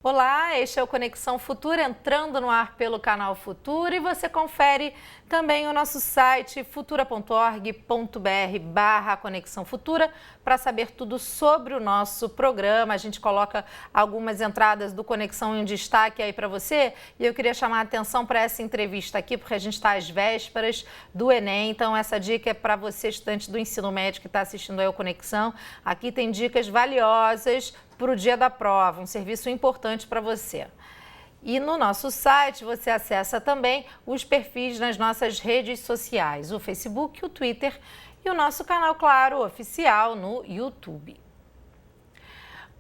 Olá, este é o Conexão Futura, entrando no ar pelo canal Futura, e você confere também o nosso site futura.org.br/Conexão Futura para saber tudo sobre o nosso programa. A gente coloca algumas entradas do Conexão em destaque aí para você, e eu queria chamar a atenção para essa entrevista aqui, porque a gente está às vésperas do Enem, então essa dica é para você, estudante do ensino médio que está assistindo aí ao Conexão. Aqui tem dicas valiosas para o dia da prova, um serviço importante para você. E no nosso site você acessa também os perfis nas nossas redes sociais, o Facebook, o Twitter e o nosso canal, claro, oficial no YouTube.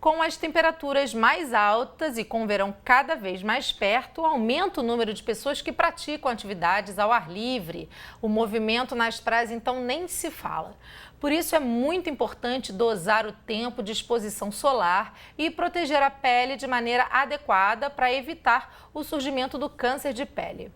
Com as temperaturas mais altas e com o verão cada vez mais perto, aumenta o número de pessoas que praticam atividades ao ar livre. O movimento nas praias, então, nem se fala. Por isso, é muito importante dosar o tempo de exposição solar e proteger a pele de maneira adequada para evitar o surgimento do câncer de pele.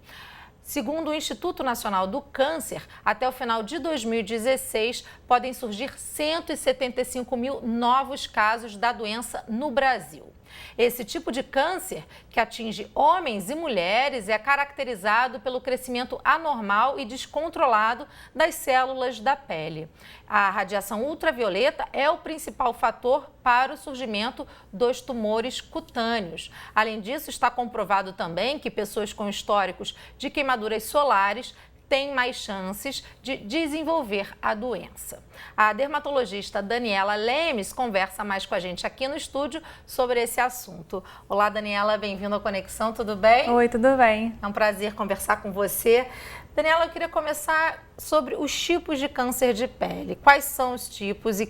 Segundo o Instituto Nacional do Câncer, até o final de 2016, podem surgir 175 mil novos casos da doença no Brasil. Esse tipo de câncer, que atinge homens e mulheres, é caracterizado pelo crescimento anormal e descontrolado das células da pele. A radiação ultravioleta é o principal fator para o surgimento dos tumores cutâneos. Além disso, está comprovado também que pessoas com históricos de queimaduras solares têm mais chances de desenvolver a doença. A dermatologista Daniela Lemes conversa mais com a gente aqui no estúdio sobre esse assunto. Olá, Daniela, bem-vinda ao Conexão, tudo bem? Oi, tudo bem. É um prazer conversar com você. Daniela, eu queria começar sobre os tipos de câncer de pele. Quais são os tipos e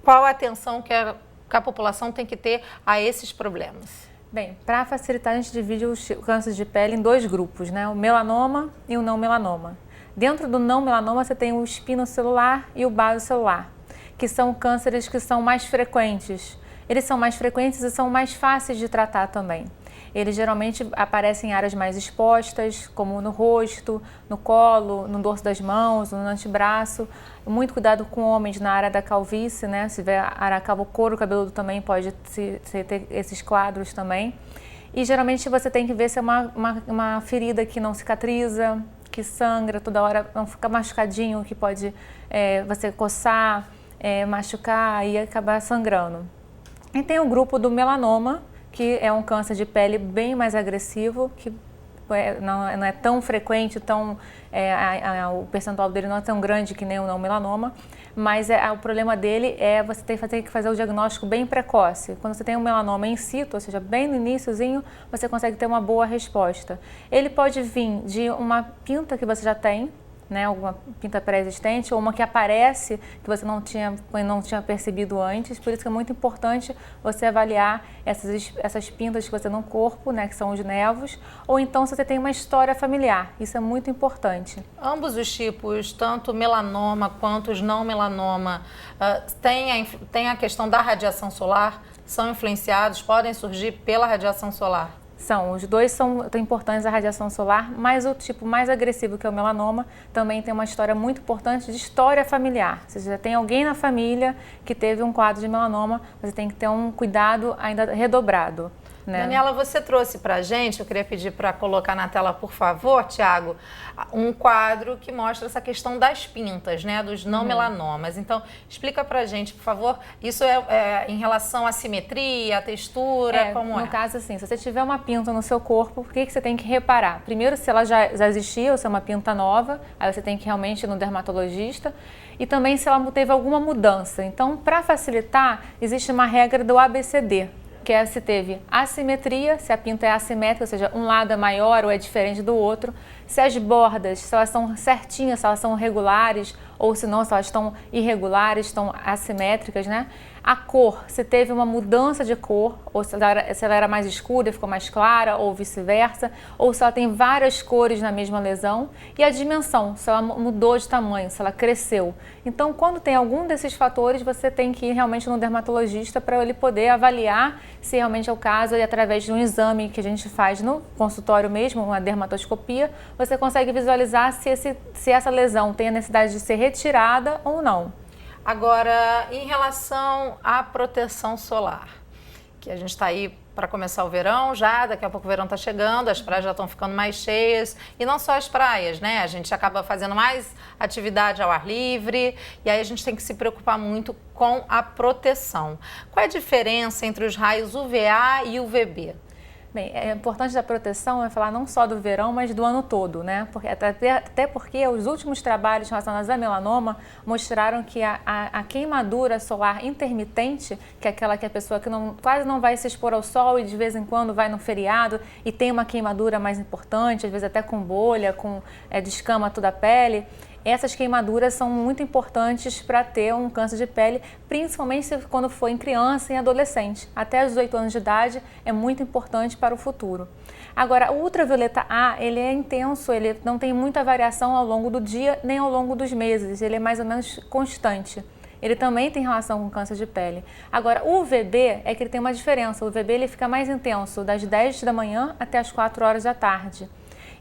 qual a atenção que a população tem que ter a esses problemas? Bem, para facilitar, a gente divide o câncer de pele em dois grupos, né? O melanoma e o não melanoma. Dentro do não melanoma, você tem o espinocelular e o basocelular, que são cânceres que são mais frequentes. Eles são mais frequentes e são mais fáceis de tratar também. Eles geralmente aparecem em áreas mais expostas, como no rosto, no colo, no dorso das mãos, no antebraço. Muito cuidado com homens na área da calvície, né? Se tiver área calvo, couro cabeludo também pode ter esses quadros também. E geralmente você tem que ver se é uma ferida que não cicatriza, que sangra toda hora, não fica machucadinho, que pode você coçar, machucar e acabar sangrando. E tem o grupo do melanoma, que é um câncer de pele bem mais agressivo, que não é tão frequente, o percentual dele não é tão grande que nem o não melanoma, mas o problema dele é você tem que fazer o diagnóstico bem precoce. Quando você tem um melanoma in situ, ou seja, bem no iniciozinho, você consegue ter uma boa resposta. Ele pode vir de uma pinta que você já tem, né, alguma pinta pré-existente, ou uma que aparece que você não tinha percebido antes. Por isso que é muito importante você avaliar essas pintas que você tem no corpo, né, que são os nevos, ou então se você tem uma história familiar. Isso é muito importante. Ambos os tipos, tanto melanoma quanto os não melanoma, tem a questão da radiação solar, são influenciados, podem surgir pela radiação solar? Os dois são importantes, a radiação solar, mas o tipo mais agressivo, que é o melanoma, também tem uma história muito importante de história familiar. Se você já tem alguém na família que teve um quadro de melanoma, você tem que ter um cuidado ainda redobrado, né? Daniela, você trouxe para a gente, eu queria pedir para colocar na tela, por favor, Tiago, um quadro que mostra essa questão das pintas, né, dos não melanomas. Então, explica para a gente, por favor, isso é em relação à simetria, à textura, como é? No caso, assim, se você tiver uma pinta no seu corpo, o que você tem que reparar? Primeiro, se ela já existia ou se é uma pinta nova, aí você tem que realmente ir no dermatologista. E também se ela teve alguma mudança. Então, para facilitar, existe uma regra do ABCD, que é se teve assimetria, se a pinta é assimétrica, ou seja, um lado é maior ou é diferente do outro, se as bordas, se elas estão certinhas, se elas são regulares, ou se não, se elas estão irregulares, estão assimétricas, né? A cor, se teve uma mudança de cor, ou se ela era mais escura e ficou mais clara, ou vice-versa, ou se ela tem várias cores na mesma lesão, e a dimensão, se ela mudou de tamanho, se ela cresceu. Então, quando tem algum desses fatores, você tem que ir realmente no dermatologista para ele poder avaliar se realmente é o caso, e através de um exame que a gente faz no consultório mesmo, uma dermatoscopia, você consegue visualizar se essa lesão tem a necessidade de ser retirada ou não. Agora, em relação à proteção solar, que a gente está aí para começar o verão já, daqui a pouco o verão está chegando, as praias já estão ficando mais cheias, e não só as praias, né? A gente acaba fazendo mais atividade ao ar livre, e aí a gente tem que se preocupar muito com a proteção. Qual é a diferença entre os raios UVA e UVB? Bem, é importante da proteção é falar não só do verão, mas do ano todo, né? Até porque os últimos trabalhos relacionados a melanoma mostraram que a queimadura solar intermitente, que é aquela que a pessoa que quase não vai se expor ao sol e de vez em quando vai no feriado e tem uma queimadura mais importante, às vezes até com bolha, descama toda a pele. Essas queimaduras são muito importantes para ter um câncer de pele, principalmente quando for em criança e adolescente. Até os 18 anos de idade é muito importante para o futuro. Agora, o ultravioleta A, ele é intenso, ele não tem muita variação ao longo do dia nem ao longo dos meses, ele é mais ou menos constante. Ele também tem relação com câncer de pele. Agora, o UVB é que ele tem uma diferença. O UVB ele fica mais intenso das 10 da manhã até as 4 horas da tarde.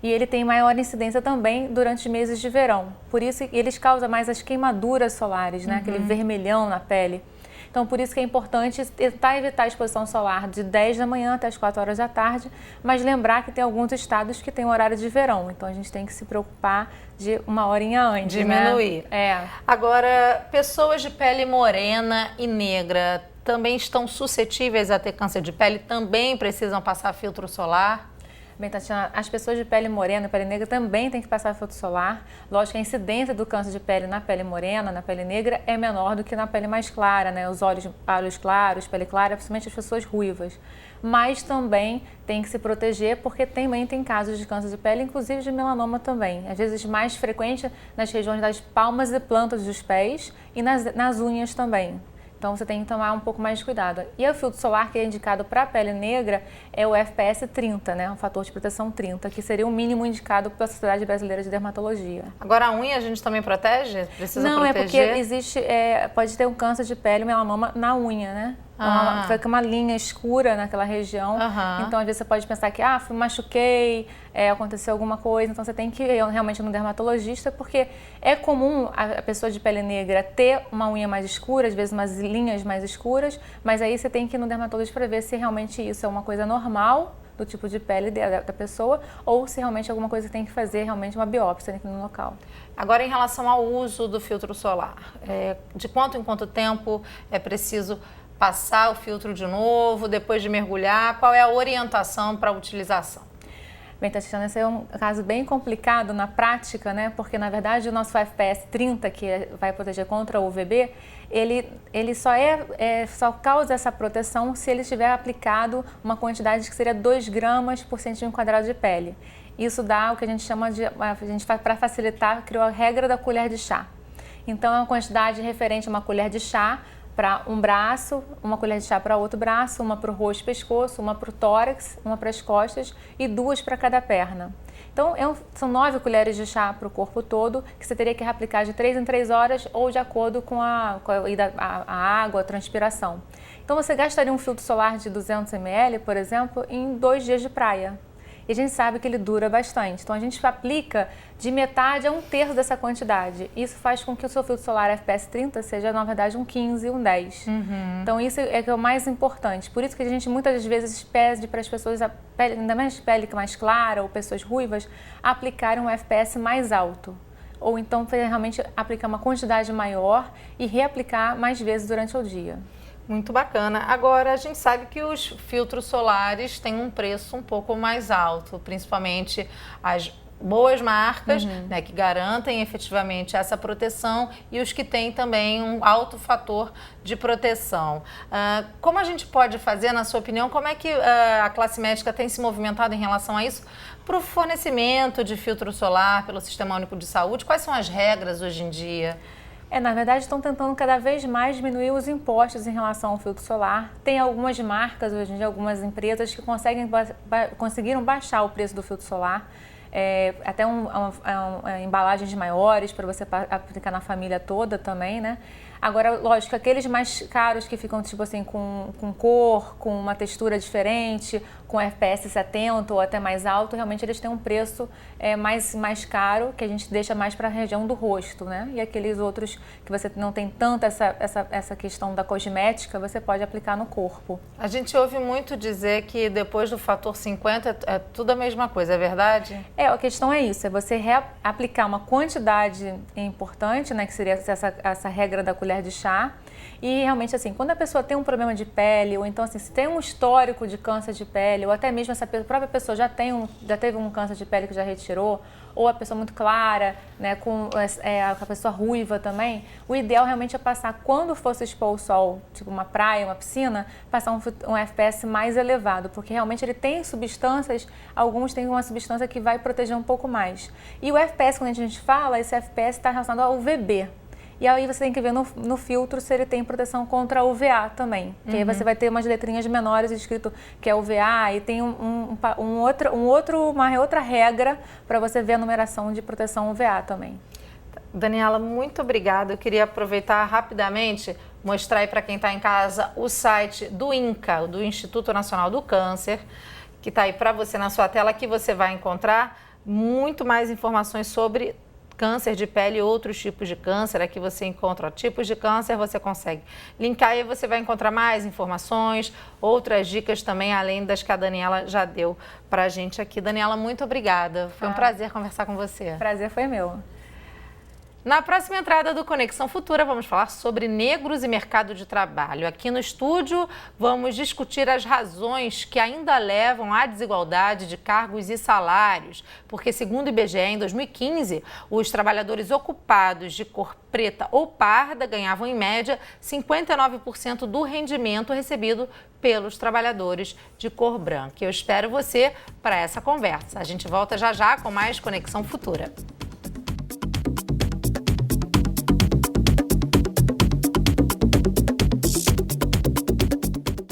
E ele tem maior incidência também durante os meses de verão. Por isso, eles causam mais as queimaduras solares, né? Aquele vermelhão na pele. Então, por isso que é importante tentar evitar a exposição solar de 10 da manhã até as 4 horas da tarde, mas lembrar que tem alguns estados que têm horário de verão. Então, a gente tem que se preocupar de uma horinha antes, diminuir. Né? Agora, pessoas de pele morena e negra também estão suscetíveis a ter câncer de pele? Também precisam passar filtro solar? Bem, Tatiana, as pessoas de pele morena e pele negra também têm que passar filtro solar. Lógico que a incidência do câncer de pele na pele morena, na pele negra, é menor do que na pele mais clara, né? Os olhos claros, pele clara, principalmente as pessoas ruivas. Mas também tem que se proteger porque também tem casos de câncer de pele, inclusive de melanoma também. Às vezes mais frequente nas regiões das palmas e plantas dos pés e nas unhas também. Então, você tem que tomar um pouco mais de cuidado. E o filtro solar que é indicado para a pele negra é o FPS 30, né? Um fator de proteção 30, que seria o mínimo indicado pela Sociedade Brasileira de Dermatologia. Agora, a unha a gente também protege? Precisa Não, proteger? É porque existe, pode ter um câncer de pele, melanoma na unha, né? Fica uma linha escura naquela região. Então, às vezes, você pode pensar que, machuquei, aconteceu alguma coisa. Então, você tem que ir realmente no dermatologista, porque é comum a pessoa de pele negra ter uma unha mais escura, às vezes umas linhas mais escuras, mas aí você tem que ir no dermatologista para ver se realmente isso é uma coisa normal do tipo de pele da pessoa ou se realmente alguma coisa tem que fazer realmente uma biópsia aqui no local. Agora, em relação ao uso do filtro solar, de quanto em quanto tempo é preciso passar o filtro de novo, depois de mergulhar? Qual é a orientação para a utilização? Bem, Tatiana, esse é um caso bem complicado na prática, né? Porque, na verdade, o nosso FPS 30, que vai proteger contra o UVB, ele só causa essa proteção se ele estiver aplicado uma quantidade que seria 2 gramas por centímetro quadrado de pele. Isso dá o que a gente chama de, para facilitar, criou a regra da colher de chá. Então, é uma quantidade referente a uma colher de chá para um braço, uma colher de chá para outro braço, uma para o rosto e pescoço, uma para o tórax, uma para as costas e 2 para cada perna. Então, são 9 colheres de chá para o corpo todo, que você teria que reaplicar de 3 em 3 horas ou de acordo com a água, a transpiração. Então, você gastaria um filtro solar de 200 ml, por exemplo, em 2 dias de praia. E a gente sabe que ele dura bastante. Então, a gente aplica de metade a 1/3 dessa quantidade. Isso faz com que o seu filtro solar FPS 30 seja, na verdade, um 15, um 10. Então, isso é que é o mais importante. Por isso que a gente, muitas vezes, pede para as pessoas, ainda mais pele mais clara ou pessoas ruivas, aplicarem um FPS mais alto. Ou então, realmente, aplicar uma quantidade maior e reaplicar mais vezes durante o dia. Muito bacana. Agora, a gente sabe que os filtros solares têm um preço um pouco mais alto, principalmente as boas marcas, né, que garantem efetivamente essa proteção e os que têm também um alto fator de proteção. Como a gente pode fazer, na sua opinião, como é que a classe médica tem se movimentado em relação a isso para o fornecimento de filtro solar pelo Sistema Único de Saúde? Quais são as regras hoje em dia? Na verdade, estão tentando cada vez mais diminuir os impostos em relação ao filtro solar. Tem algumas marcas, hoje em dia, algumas empresas que conseguiram baixar o preço do filtro solar. Até embalagens maiores para você aplicar na família toda também, né? Agora, lógico, aqueles mais caros que ficam, tipo assim, com cor, com uma textura diferente, com FPS 70 ou até mais alto, realmente eles têm um preço mais caro, que a gente deixa mais para a região do rosto, né? E aqueles outros que você não tem tanta essa questão da cosmética, você pode aplicar no corpo. A gente ouve muito dizer que depois do fator 50 é tudo a mesma coisa, é verdade? A questão é isso, é você aplicar uma quantidade importante, né, que seria essa regra da colher de chá. E realmente, assim, quando a pessoa tem um problema de pele, ou então, assim, se tem um histórico de câncer de pele, ou até mesmo essa própria pessoa já teve um câncer de pele que já retirou, ou a pessoa muito clara, né, com a pessoa ruiva também, o ideal realmente é passar, quando for se expor ao sol, tipo uma praia, uma piscina, passar um FPS mais elevado, porque realmente ele tem substâncias, alguns têm uma substância que vai proteger um pouco mais. E o FPS, quando a gente fala, esse FPS está relacionado ao UVB. E aí você tem que ver no filtro se ele tem proteção contra UVA também. Que aí você vai ter umas letrinhas menores escrito que é UVA e tem uma outra regra para você ver a numeração de proteção UVA também. Daniela, muito obrigada. Eu queria aproveitar rapidamente, mostrar aí para quem está em casa o site do INCA, do Instituto Nacional do Câncer, que está aí para você na sua tela, que você vai encontrar muito mais informações sobre câncer de pele e outros tipos de câncer. Aqui você encontra tipos de câncer, você consegue linkar e você vai encontrar mais informações, outras dicas também, além das que a Daniela já deu para a gente aqui. Daniela, muito obrigada. Foi um prazer conversar com você. Prazer foi meu. Na próxima entrada do Conexão Futura, vamos falar sobre negros e mercado de trabalho. Aqui no estúdio, vamos discutir as razões que ainda levam à desigualdade de cargos e salários. Porque, segundo o IBGE, em 2015, os trabalhadores ocupados de cor preta ou parda ganhavam, em média, 59% do rendimento recebido pelos trabalhadores de cor branca. Eu espero você para essa conversa. A gente volta já já com mais Conexão Futura.